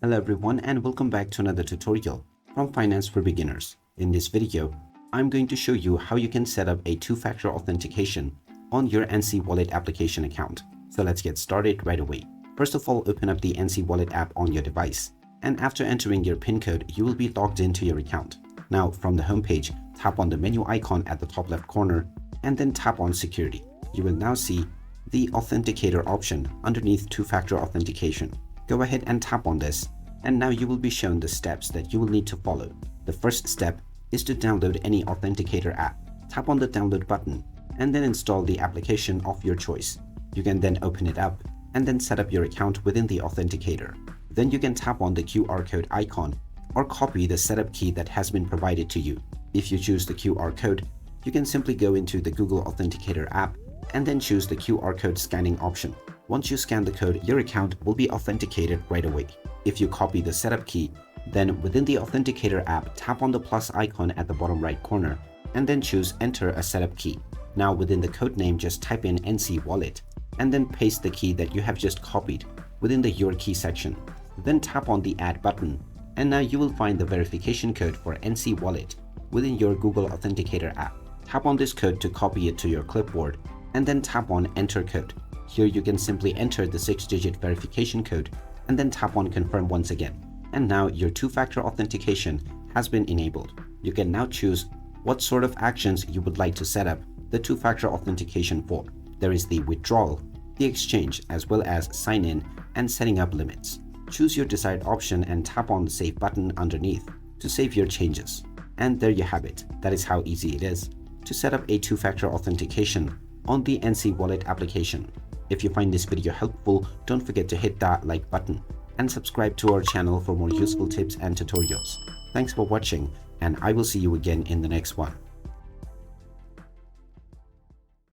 Hello everyone and welcome back to another tutorial from Finance for Beginners. In this video, I'm going to show you how you can set up a two-factor authentication on your NC Wallet application account. So let's get started right away. First of all, open up the NC Wallet app on your device. And after entering your PIN code, you will be logged into your account. Now from the home page, tap on the menu icon at the top left corner and then tap on Security. You will now see the Authenticator option underneath two-factor authentication. Go ahead and tap on this, and now you will be shown the steps that you will need to follow. The first step is to download any Authenticator app. Tap on the download button and then install the application of your choice. You can then open it up and then set up your account within the Authenticator. Then you can tap on the QR code icon or copy the setup key that has been provided to you. If you choose the QR code, you can simply go into the Google Authenticator app and then choose the QR code scanning option. Once you scan the code, your account will be authenticated right away. If you copy the setup key, then within the Authenticator app, tap on the plus icon at the bottom right corner and then choose Enter a setup key. Now within the code name, just type in NC Wallet and then paste the key that you have just copied within the Your Key section. Then tap on the Add button and now you will find the verification code for NC Wallet within your Google Authenticator app. Tap on this code to copy it to your clipboard and then tap on Enter Code. Here you can simply enter the 6-digit verification code and then tap on Confirm once again. And now your two-factor authentication has been enabled. You can now choose what sort of actions you would like to set up the two-factor authentication for. There is the withdrawal, the exchange, as well as sign in and setting up limits. Choose your desired option and tap on the Save button underneath to save your changes. And there you have it. That is how easy it is to set up a two-factor authentication on the NC Wallet application. If you find this video helpful, don't forget to hit that like button and subscribe to our channel for more useful tips and tutorials. Thanks for watching, and I will see you again in the next one.